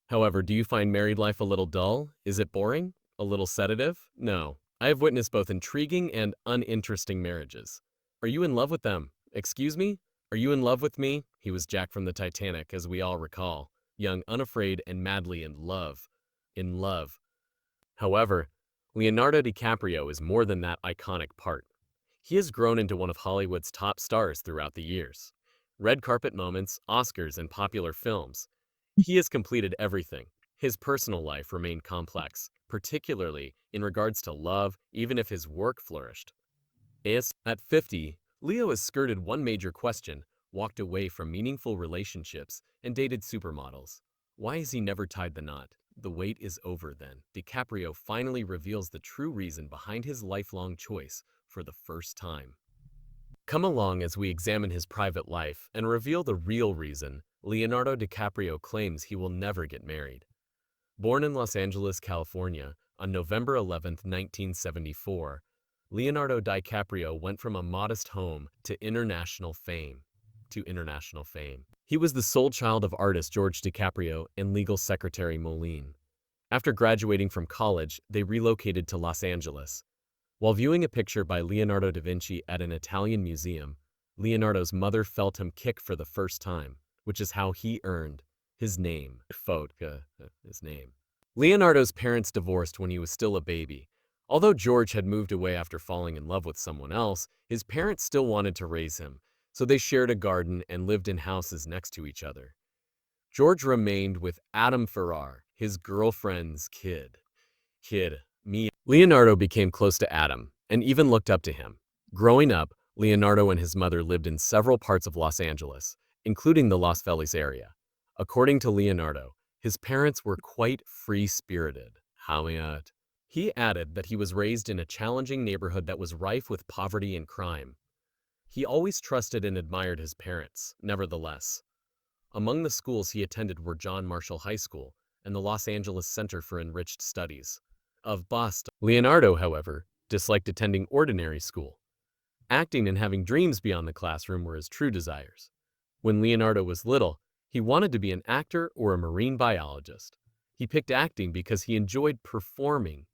However, do you find married life a little dull? Is it boring? A little sedative? No. I have witnessed both intriguing and uninteresting marriages. Are you in love with them? Excuse me? Are you in love with me? He was Jack from the Titanic, as we all recall. Young, unafraid, and madly in love. In love. However, Leonardo DiCaprio is more than that iconic part. He has grown into one of Hollywood's top stars throughout the years. Red carpet moments, Oscars, and popular films. He has completed everything. His personal life remained complex, particularly in regards to love, even if his work flourished. At 50, Leo has skirted one major question, walked away from meaningful relationships, and dated supermodels. Why has he never tied the knot? The wait is over then. DiCaprio finally reveals the true reason behind his lifelong choice for the first time. Come along as we examine his private life and reveal the real reason Leonardo DiCaprio claims he will never get married. Born in Los Angeles, California, on November 11, 1974, Leonardo DiCaprio went from a modest home to international fame. He was the sole child of artist George DiCaprio and legal secretary Moline. After graduating from college, they relocated to Los Angeles. While viewing a picture by Leonardo da Vinci at an Italian museum, Leonardo's mother felt him kick for the first time, which is how he earned his name. Leonardo's parents divorced when he was still a baby. Although George had moved away after falling in love with someone else, his parents still wanted to raise him, so they shared a garden and lived in houses next to each other. George remained with Adam Ferrar, his girlfriend's kid. Leonardo became close to Adam and even looked up to him. Growing up, Leonardo and his mother lived in several parts of Los Angeles, including the Los Feliz area. According to Leonardo, his parents were quite free-spirited. He added that he was raised in a challenging neighborhood that was rife with poverty and crime. He always trusted and admired his parents, nevertheless. Among the schools he attended were John Marshall High School and the Los Angeles Center for Enriched Studies of Boston. Leonardo, however, disliked attending ordinary school. Acting and having dreams beyond the classroom were his true desires. When Leonardo was little, he wanted to be an actor or a marine biologist. He picked acting because he enjoyed performing.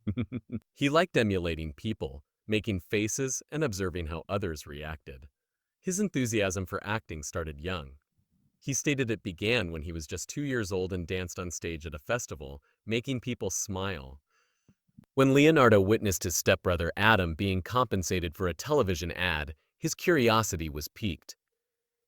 He liked emulating people, making faces, and observing how others reacted. His enthusiasm for acting started young. He stated it began when he was just 2 years old and danced on stage at a festival, making people smile. When Leonardo witnessed his stepbrother Adam being compensated for a television ad, his curiosity was piqued.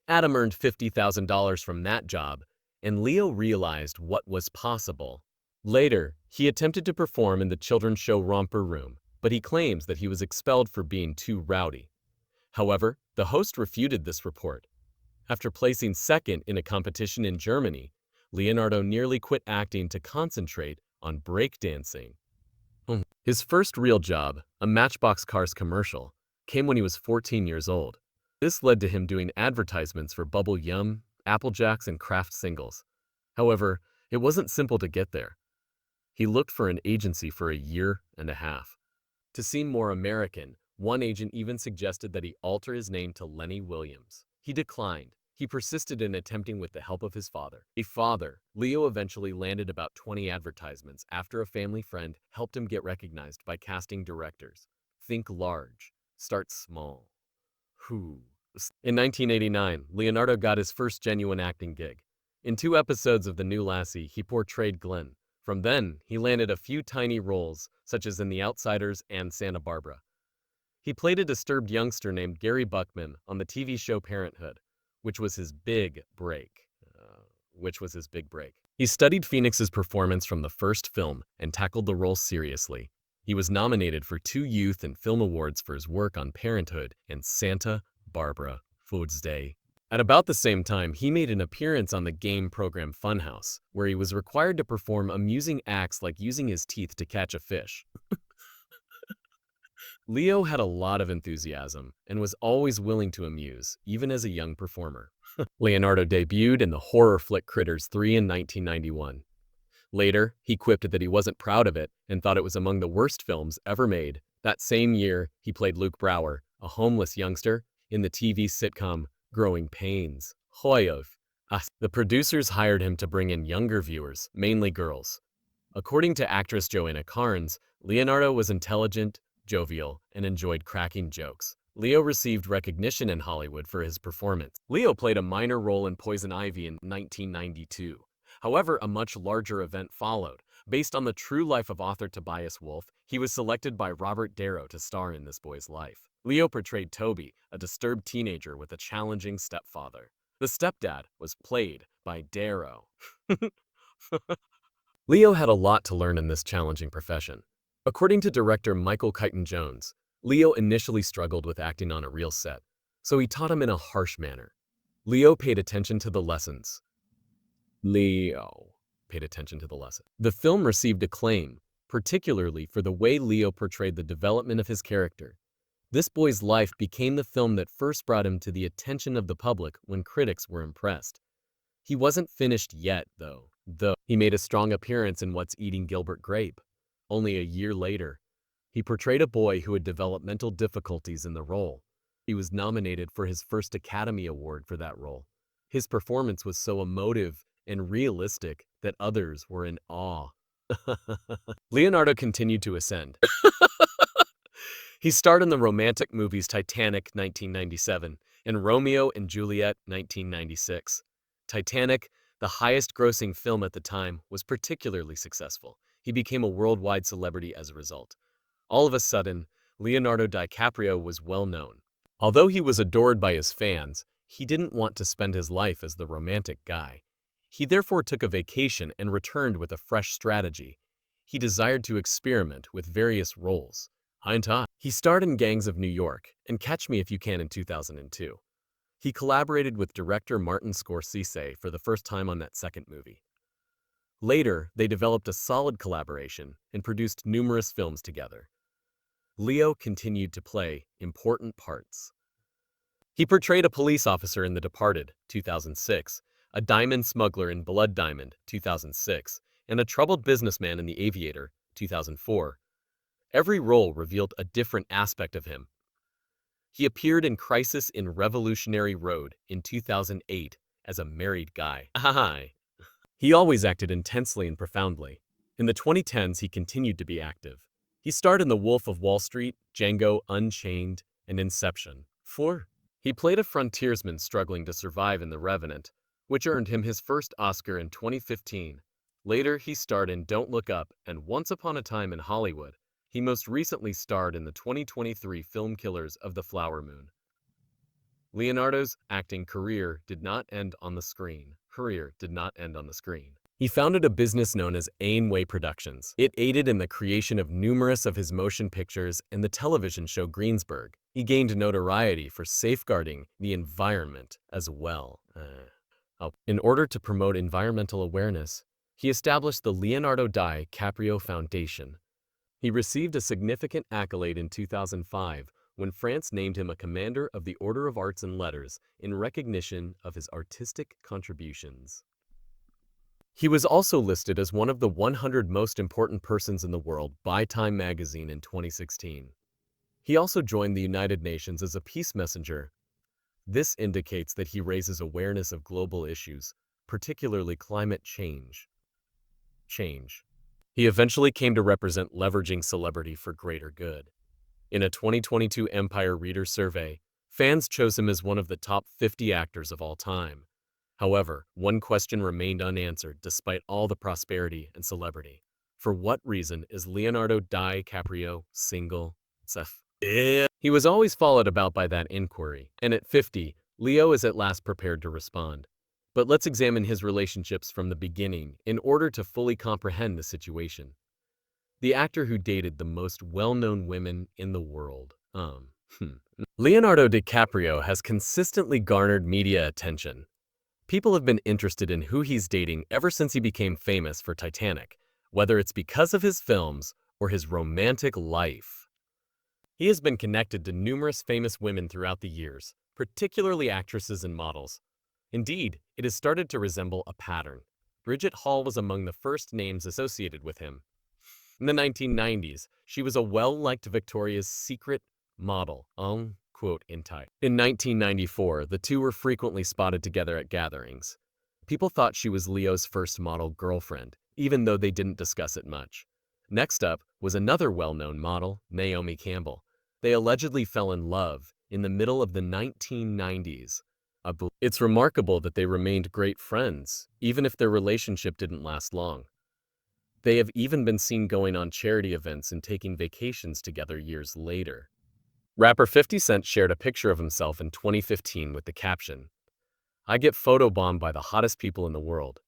Adam earned $50,000 from that job, and Leo realized what was possible. Later, he attempted to perform in the children's show Romper Room, but he claims that he was expelled for being too rowdy. However, the host refuted this report. After placing second in a competition in Germany, Leonardo nearly quit acting to concentrate on breakdancing. His first real job, a Matchbox Cars commercial, came when he was 14 years old. This led to him doing advertisements for Bubble Yum, Apple Jacks, and Kraft singles. However, it wasn't simple to get there. He looked for an agency for a year and a half. To seem more American, one agent even suggested that he alter his name to Lenny Williams. He declined. He persisted in attempting with the help of his father. Leo eventually landed about 20 advertisements after a family friend helped him get recognized by casting directors. Think large, start small. In 1989, Leonardo got his first genuine acting gig. In 2 episodes of The New Lassie, he portrayed Glenn. From then, he landed a few tiny roles, such as in The Outsiders and Santa Barbara. He played a disturbed youngster named Gary Buckman on the TV show Parenthood, which was his big break. He studied Phoenix's performance from the first film and tackled the role seriously. He was nominated for 2 Youth and Film Awards for his work on Parenthood and Santa Barbara Foods Day. At about the same time, he made an appearance on the game program Funhouse, where he was required to perform amusing acts like using his teeth to catch a fish. Leo had a lot of enthusiasm and was always willing to amuse, even as a young performer. Leonardo debuted in the horror flick Critters 3 in 1991. Later, he quipped that he wasn't proud of it and thought it was among the worst films ever made. That same year, he played Luke Brower, a homeless youngster, in the TV sitcom Growing Pains. The producers hired him to bring in younger viewers, mainly girls. According to actress Joanna Carnes, Leonardo was intelligent, jovial, and enjoyed cracking jokes. Leo received recognition in Hollywood for his performance. Leo played a minor role in Poison Ivy in 1992. However, a much larger event followed. Based on the true life of author Tobias Wolff, he was selected by Robert Darrow to star in this boy's life. Leo portrayed Toby, a disturbed teenager with a challenging stepfather. The stepdad was played by Darrow. Leo had a lot to learn in this challenging profession. According to director Michael Keaton-Jones, Leo initially struggled with acting on a real set, so he taught him in a harsh manner. Leo paid attention to the lessons. The film received acclaim, particularly for the way Leo portrayed the development of his character. This boy's life became the film that first brought him to the attention of the public when critics were impressed. He wasn't finished yet, though he made a strong appearance in What's Eating Gilbert Grape. Only a year later, he portrayed a boy who had developmental difficulties in the role. He was nominated for his first Academy Award for that role. His performance was so emotive and realistic that others were in awe. Leonardo continued to ascend. He starred in the romantic movies Titanic 1997 and Romeo and Juliet 1996. Titanic, the highest-grossing film at the time, was particularly successful. He became a worldwide celebrity as a result. All of a sudden, Leonardo DiCaprio was well known. Although he was adored by his fans, he didn't want to spend his life as the romantic guy. He therefore took a vacation and returned with a fresh strategy. He desired to experiment with various roles. He starred in Gangs of New York and Catch Me If You Can in 2002. He collaborated with director Martin Scorsese for the first time on that second movie. Later, they developed a solid collaboration and produced numerous films together. Leo continued to play important parts. He portrayed a police officer in The Departed, 2006, a diamond smuggler in Blood Diamond, 2006, and a troubled businessman in The Aviator, 2004. Every role revealed a different aspect of him. He appeared in Crisis in Revolutionary Road in 2008 as a married guy. He always acted intensely and profoundly. In the 2010s, he continued to be active. He starred in The Wolf of Wall Street, Django Unchained, and Inception. 4. He played a frontiersman struggling to survive in The Revenant, which earned him his first Oscar in 2015. Later, he starred in Don't Look Up and Once Upon a Time in Hollywood. He most recently starred in the 2023 film Killers of the Flower Moon. Leonardo's acting career did not end on the screen. He founded a business known as Ainway Productions. It aided in the creation of numerous of his motion pictures and the television show Greensburg. He gained notoriety for safeguarding the environment as well. In order to promote environmental awareness, he established the Leonardo DiCaprio Foundation. He received a significant accolade in 2005 when France named him a Commander of the Order of Arts and Letters in recognition of his artistic contributions. He was also listed as one of the 100 most important persons in the world by Time magazine in 2016. He also joined the United Nations as a peace messenger. This indicates that he raises awareness of global issues, particularly climate change. He eventually came to represent leveraging celebrity for greater good. In a 2022 Empire Reader survey, fans chose him as one of the top 50 actors of all time. However, one question remained unanswered despite all the prosperity and celebrity. For what reason is Leonardo DiCaprio single? He was always followed about by that inquiry, and at 50, Leo is at last prepared to respond. But let's examine his relationships from the beginning in order to fully comprehend the situation. The actor who dated the most well-known women in the world. Leonardo DiCaprio has consistently garnered media attention. People have been interested in who he's dating ever since he became famous for Titanic, whether it's because of his films or his romantic life. He has been connected to numerous famous women throughout the years, particularly actresses and models. Indeed, it has started to resemble a pattern. Bridget Hall was among the first names associated with him. In the 1990s, she was a well-liked Victoria's Secret model, in 1994, the two were frequently spotted together at gatherings. People thought she was Leo's first model girlfriend, even though they didn't discuss it much. Next up was another well-known model, Naomi Campbell. They allegedly fell in love in the middle of the 1990s. It's remarkable that they remained great friends, even if their relationship didn't last long. They have even been seen going on charity events and taking vacations together years later. Rapper 50 Cent shared a picture of himself in 2015 with the caption, "I get photobombed by the hottest people in the world.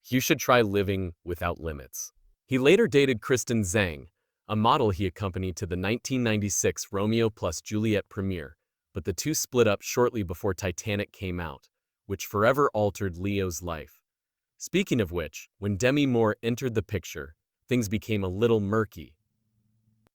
You should try living without limits." He later dated Kristen Zhang, a model he accompanied to the 1996 Romeo plus Juliet premiere, but the two split up shortly before Titanic came out, which forever altered Leo's life. Speaking of which, when Demi Moore entered the picture, things became a little murky.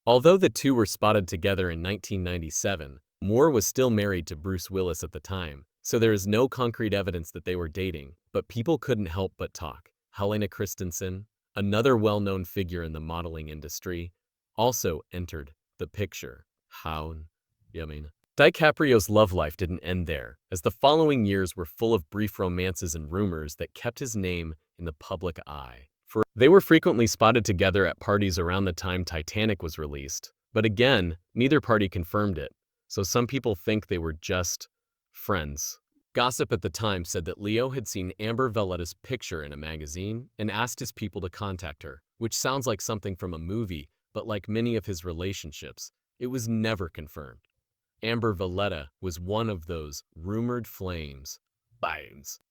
Although the two were spotted together in 1997, Moore was still married to Bruce Willis at the time, so there is no concrete evidence that they were dating, but people couldn't help but talk. Helena Christensen, another well-known figure in the modeling industry, also entered the picture. DiCaprio's love life didn't end there, as the following years were full of brief romances and rumors that kept his name in the public eye. They were frequently spotted together at parties around the time Titanic was released, but again, neither party confirmed it, so some people think they were just friends. Gossip at the time said that Leo had seen Amber Valletta's picture in a magazine and asked his people to contact her, which sounds like something from a movie, but like many of his relationships, it was never confirmed. Amber Valletta was one of those rumored flames.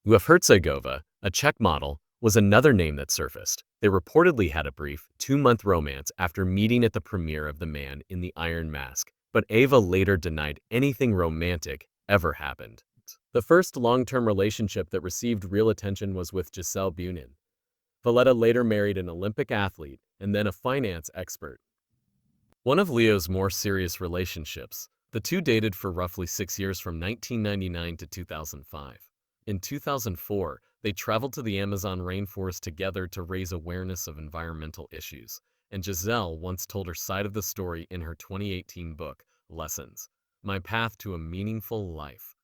Ua Herzegovina, a Czech model, was another name that surfaced. They reportedly had a brief 2-month romance after meeting at the premiere of The Man in the Iron Mask, but Ava later denied anything romantic ever happened. The first long-term relationship that received real attention was with Gisele Bündchen. Valletta later married an Olympic athlete and then a finance expert. One of Leo's more serious relationships, the two dated for roughly 6 years from 1999 to 2005. In 2004, they traveled to the Amazon rainforest together to raise awareness of environmental issues, and Gisele once told her side of the story in her 2018 book, Lessons: My Path to a Meaningful Life.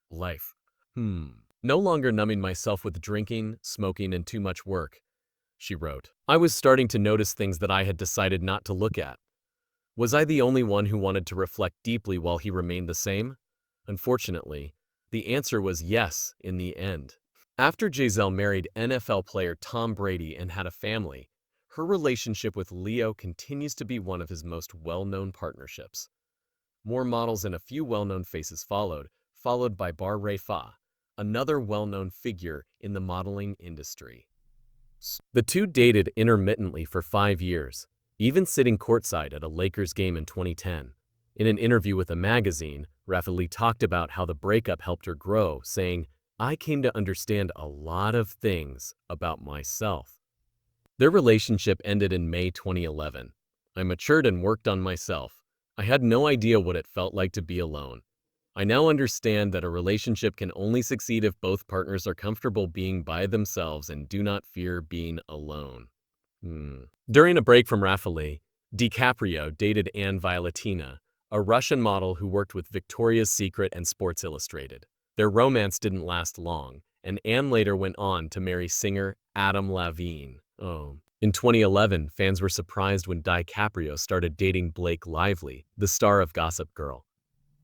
No longer numbing myself with drinking, smoking, and too much work, she wrote. I was starting to notice things that I had decided not to look at. Was I the only one who wanted to reflect deeply while he remained the same? Unfortunately, the answer was yes in the end. After Gisele married NFL player Tom Brady and had a family, her relationship with Leo continues to be one of his most well-known partnerships. More models and a few well-known faces followed by Bar Refa, another well-known figure in the modeling industry. The two dated intermittently for 5 years, even sitting courtside at a Lakers game in 2010. In an interview with a magazine, Raffaele talked about how the breakup helped her grow, saying, "I came to understand a lot of things about myself." Their relationship ended in May 2011. I matured and worked on myself. I had no idea what it felt like to be alone. I now understand that a relationship can only succeed if both partners are comfortable being by themselves and do not fear being alone. During a break from Raffaele, DiCaprio dated Anne Violentina, a Russian model who worked with Victoria's Secret and Sports Illustrated. Their romance didn't last long, and Anne later went on to marry singer Adam Levine. In 2011, fans were surprised when DiCaprio started dating Blake Lively, the star of Gossip Girl.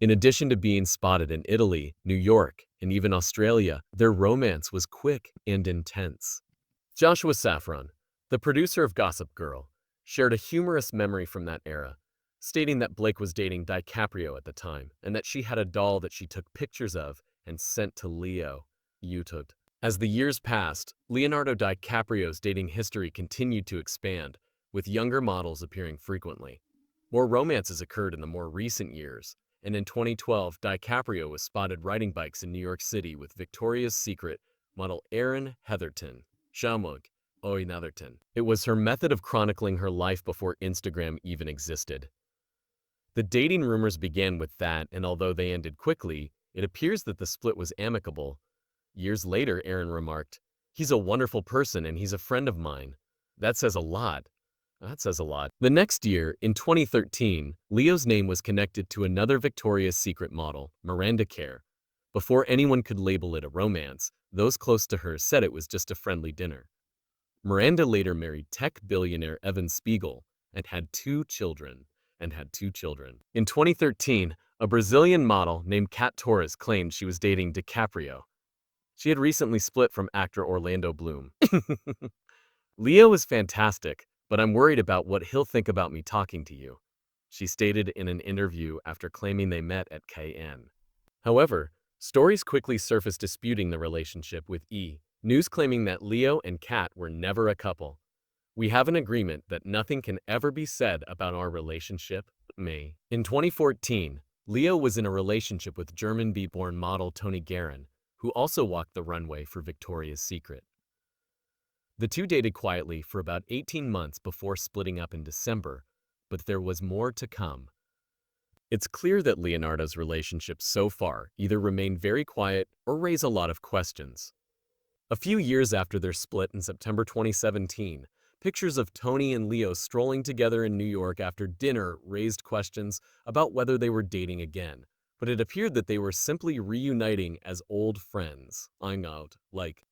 In addition to being spotted in Italy, New York, and even Australia, their romance was quick and intense. Joshua Safran, the producer of Gossip Girl, shared a humorous memory from that era, stating that Blake was dating DiCaprio at the time and that she had a doll that she took pictures of and sent to Leo. As the years passed, Leonardo DiCaprio's dating history continued to expand, with younger models appearing frequently. More romances occurred in the more recent years, and in 2012, DiCaprio was spotted riding bikes in New York City with Victoria's Secret model Erin Heatherton. It was her method of chronicling her life before Instagram even existed. The dating rumors began with that, and although they ended quickly, it appears that the split was amicable. Years later, Erin remarked, "He's a wonderful person and he's a friend of mine. That says a lot." The next year, in 2013, Leo's name was connected to another Victoria's Secret model, Miranda Kerr. Before anyone could label it a romance, those close to her said it was just a friendly dinner. Miranda later married tech billionaire Evan Spiegel and had two children. In 2013, a Brazilian model named Kat Torres claimed she was dating DiCaprio. She had recently split from actor Orlando Bloom. Leo is fantastic, but I'm worried about what he'll think about me talking to you, she stated in an interview after claiming they met at KN. However, stories quickly surfaced disputing the relationship with news claiming that Leo and Kat were never a couple. We have an agreement that nothing can ever be said about our relationship, May. In 2014, Leo was in a relationship with German-born model Toni Guerin, who also walked the runway for Victoria's Secret. The two dated quietly for about 18 months before splitting up in December, but there was more to come. It's clear that Leonardo's relationships so far either remain very quiet or raise a lot of questions. A few years after their split in September 2017, pictures of Toni and Leo strolling together in New York after dinner raised questions about whether they were dating again, but it appeared that they were simply reuniting as old friends.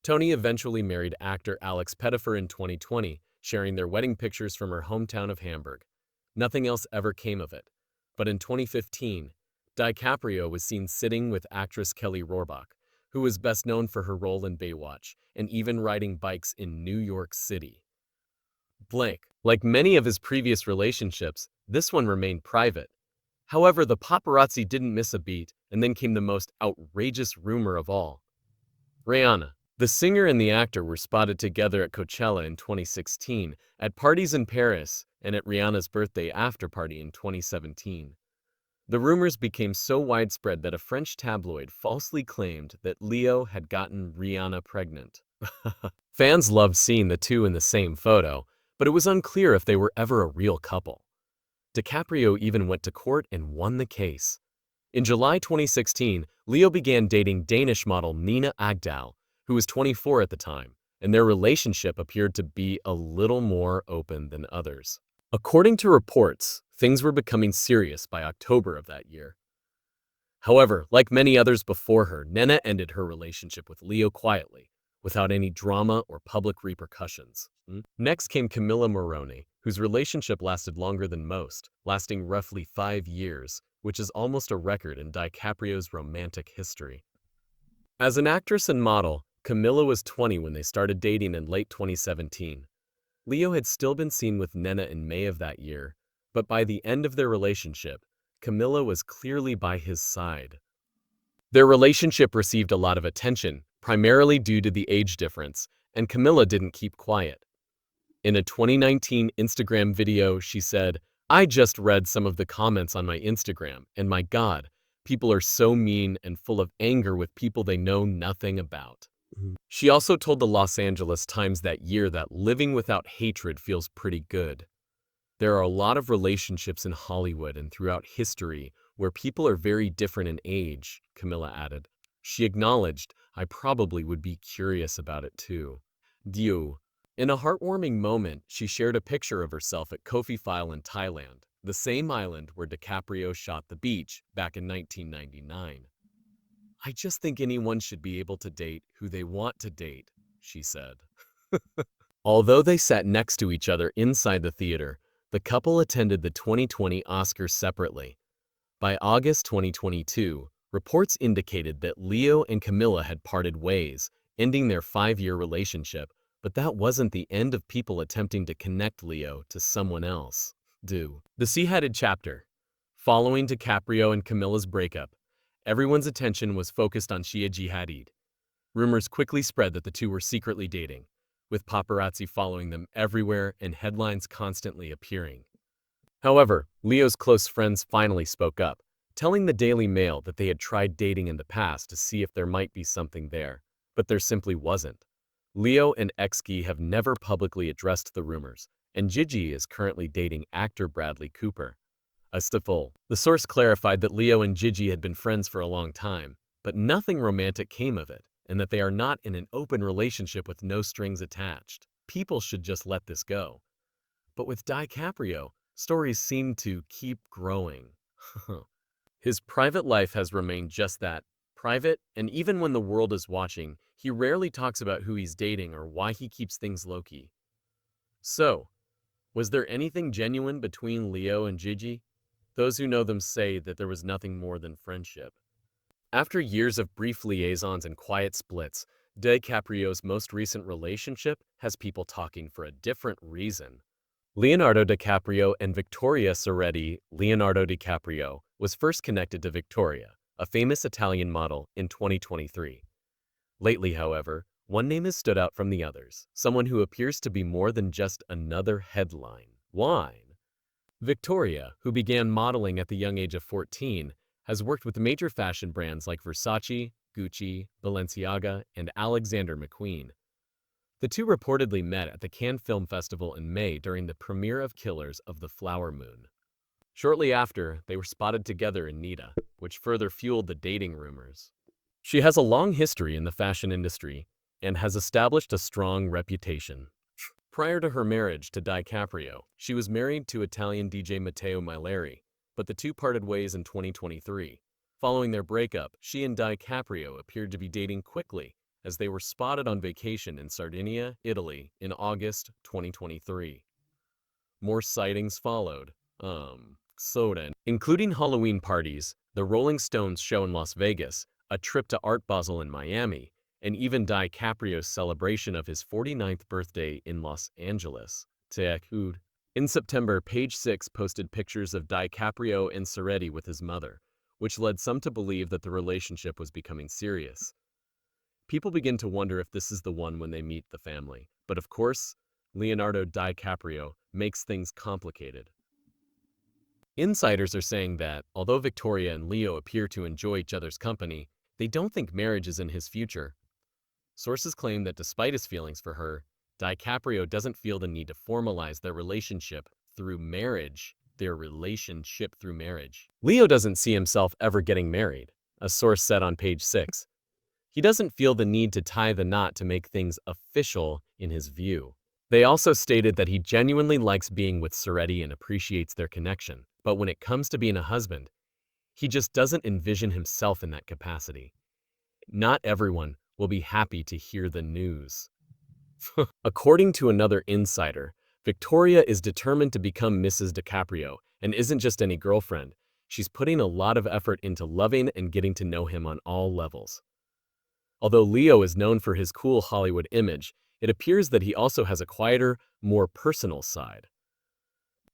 Toni eventually married actor Alex Pettyfer in 2020, sharing their wedding pictures from her hometown of Hamburg. Nothing else ever came of it. But in 2015, DiCaprio was seen sitting with actress Kelly Rohrbach, who was best known for her role in Baywatch and even riding bikes in New York City. Like many of his previous relationships, this one remained private. However, the paparazzi didn't miss a beat, and then came the most outrageous rumor of all. Rihanna. The singer and the actor were spotted together at Coachella in 2016, at parties in Paris, and at Rihanna's birthday after-party in 2017. The rumors became so widespread that a French tabloid falsely claimed that Leo had gotten Rihanna pregnant. Fans loved seeing the two in the same photo, but it was unclear if they were ever a real couple. DiCaprio even went to court and won the case. In July 2016, Leo began dating Danish model Nina Agdal, who was 24 at the time, and their relationship appeared to be a little more open than others. According to reports, things were becoming serious by October of that year. However, like many others before her, Nina ended her relationship with Leo quietly, without any drama or public repercussions. Next came Camilla Morrone, whose relationship lasted longer than most, lasting roughly 5 years, which is almost a record in DiCaprio's romantic history. As an actress and model, Camilla was 20 when they started dating in late 2017. Leo had still been seen with Nina in May of that year, but by the end of their relationship, Camilla was clearly by his side. Their relationship received a lot of attention, primarily due to the age difference, and Camilla didn't keep quiet. In a 2019 Instagram video, she said, "I just read some of the comments on my Instagram, and my God, people are so mean and full of anger with people they know nothing about." She also told the Los Angeles Times that year that living without hatred feels pretty good. There are a lot of relationships in Hollywood and throughout history where people are very different in age, Camilla added. She acknowledged, "I probably would be curious about it too." In a heartwarming moment, she shared a picture of herself at Koh Phi Phi in Thailand, the same island where DiCaprio shot The Beach back in 1999. "I just think anyone should be able to date who they want to date," she said. Although they sat next to each other inside the theater, the couple attended the 2020 Oscars separately. By August 2022, reports indicated that Leo and Camilla had parted ways, ending their 5-year relationship, but that wasn't the end of people attempting to connect Leo to someone else. The Sea-Headed chapter. Following DiCaprio and Camilla's breakup, everyone's attention was focused on Shia Hadid. Rumors quickly spread that the two were secretly dating, with paparazzi following them everywhere and headlines constantly appearing. However, Leo's close friends finally spoke up, telling the Daily Mail that they had tried dating in the past to see if there might be something there, but there simply wasn't. Leo and ex-Guy have never publicly addressed the rumors, and Gigi is currently dating actor Bradley Cooper. The source clarified that Leo and Gigi had been friends for a long time, but nothing romantic came of it, and that they are not in an open relationship with no strings attached. People should just let this go. But with DiCaprio, stories seem to keep growing. His private life has remained just that, private, and even when the world is watching, he rarely talks about who he's dating or why he keeps things low-key. So, was there anything genuine between Leo and Gigi? Those who know them say that there was nothing more than friendship. After years of brief liaisons and quiet splits, DiCaprio's most recent relationship has people talking for a different reason. Leonardo DiCaprio and Victoria Ceretti. Leonardo DiCaprio was first connected to Victoria, a famous Italian model, in 2023. Lately, however, one name has stood out from the others, someone who appears to be more than just another headline. Wine. Victoria, who began modeling at the young age of 14, has worked with major fashion brands like Versace, Gucci, Balenciaga, and Alexander McQueen. The two reportedly met at the Cannes Film Festival in May during the premiere of Killers of the Flower Moon. Shortly after, they were spotted together in Nita, which further fueled the dating rumors. She has a long history in the fashion industry and has established a strong reputation. Prior to her marriage to DiCaprio, she was married to Italian DJ Matteo Maileri, but the two parted ways in 2023. Following their breakup, she and DiCaprio appeared to be dating quickly as they were spotted on vacation in Sardinia, Italy, in August 2023. More sightings followed, including Halloween parties, the Rolling Stones show in Las Vegas, a trip to Art Basel in Miami, and even DiCaprio's celebration of his 49th birthday in Los Angeles. In September, Page Six posted pictures of DiCaprio and Ceretti with his mother, which led some to believe that the relationship was becoming serious. People begin to wonder if this is the one when they meet the family, but of course, Leonardo DiCaprio makes things complicated. Insiders are saying that, although Victoria and Leo appear to enjoy each other's company, they don't think marriage is in his future. Sources claim that despite his feelings for her, DiCaprio doesn't feel the need to formalize their relationship through marriage. Leo doesn't see himself ever getting married, a source said on Page Six. He doesn't feel the need to tie the knot to make things official in his view. They also stated that he genuinely likes being with Ceretti and appreciates their connection, but when it comes to being a husband, he just doesn't envision himself in that capacity. Not everyone will be happy to hear the news. According to another insider, Victoria is determined to become Mrs. DiCaprio and isn't just any girlfriend. She's putting a lot of effort into loving and getting to know him on all levels. Although Leo is known for his cool Hollywood image, it appears that he also has a quieter, more personal side.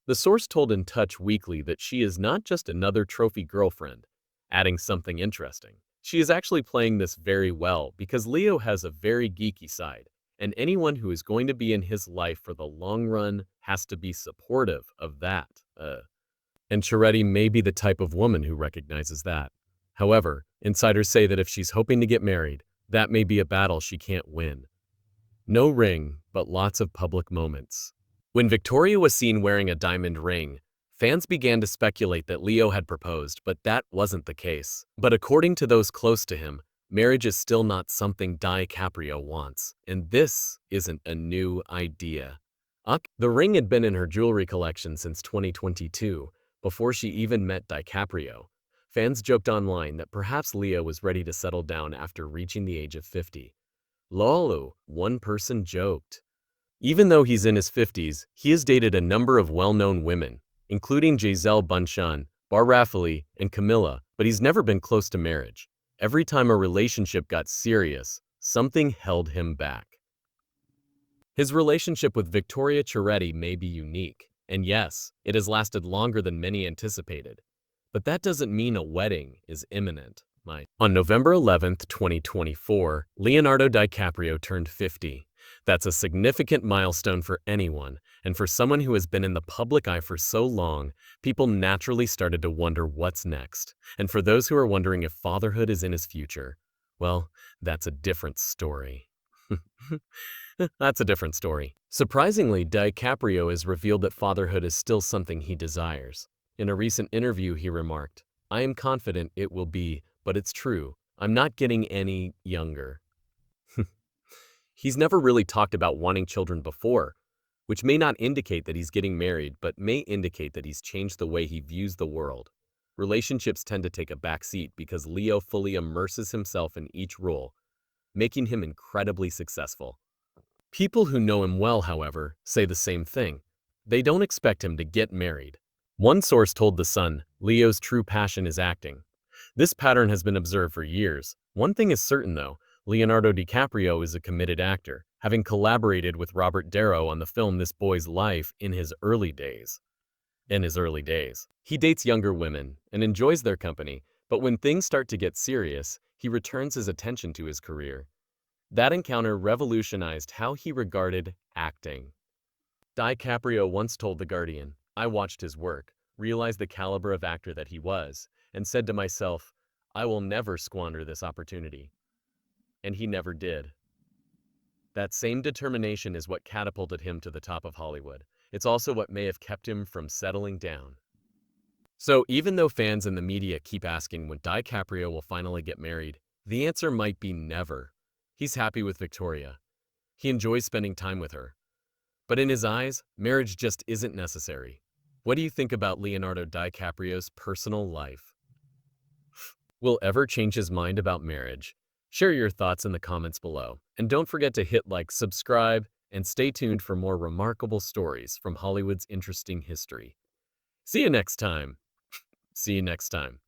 The source told In Touch Weekly that she is not just another trophy girlfriend, adding something interesting. She is actually playing this very well because Leo has a very geeky side, and anyone who is going to be in his life for the long run has to be supportive of that. And Ceretti may be the type of woman who recognizes that. However, insiders say that if she's hoping to get married, that may be a battle she can't win. No ring, but lots of public moments. When Victoria was seen wearing a diamond ring, fans began to speculate that Leo had proposed, but that wasn't the case. But according to those close to him, marriage is still not something DiCaprio wants, and this isn't a new idea. The ring had been in her jewelry collection since 2022, before she even met DiCaprio. Fans joked online that perhaps Leo was ready to settle down after reaching the age of 50. Lolo, one person joked. Even though he's in his 50s, he has dated a number of well-known women, including Gisele Bündchen, Bar Raffaele, and Camilla, but he's never been close to marriage. Every time a relationship got serious, something held him back. His relationship with Victoria Ceretti may be unique, and yes, it has lasted longer than many anticipated. But that doesn't mean a wedding is imminent. On November 11, 2024, Leonardo DiCaprio turned 50. That's a significant milestone for anyone, and for someone who has been in the public eye for so long, people naturally started to wonder what's next. And for those who are wondering if fatherhood is in his future, well, that's a different story. That's a different story. Surprisingly, DiCaprio has revealed that fatherhood is still something he desires. In a recent interview, he remarked, "I am confident it will be, but it's true. I'm not getting any younger." He's never really talked about wanting children before, which may not indicate that he's getting married, but may indicate that he's changed the way he views the world. relationships tend to take a backseat because Leo fully immerses himself in each role, making him incredibly successful. People who know him well, however, say the same thing. They don't expect him to get married. One source told The Sun, Leo's true passion is acting. This pattern has been observed for years. One thing is certain, though, Leonardo DiCaprio is a committed actor, having collaborated with Robert De Niro on the film This Boy's Life in his early days. He dates younger women and enjoys their company, but when things start to get serious, he returns his attention to his career. That encounter revolutionized how he regarded acting. DiCaprio once told The Guardian, "I watched his work, realized the caliber of actor that he was, and said to myself, I will never squander this opportunity." And he never did. That same determination is what catapulted him to the top of Hollywood. It's also what may have kept him from settling down. So even though fans and the media keep asking when DiCaprio will finally get married, the answer might be never. He's happy with Victoria. He enjoys spending time with her. But in his eyes, marriage just isn't necessary. What do you think about Leonardo DiCaprio's personal life? Will ever change his mind about marriage? Share your thoughts in the comments below. And don't forget to hit like, subscribe, and stay tuned for more remarkable stories from Hollywood's interesting history. See you next time. See you next time.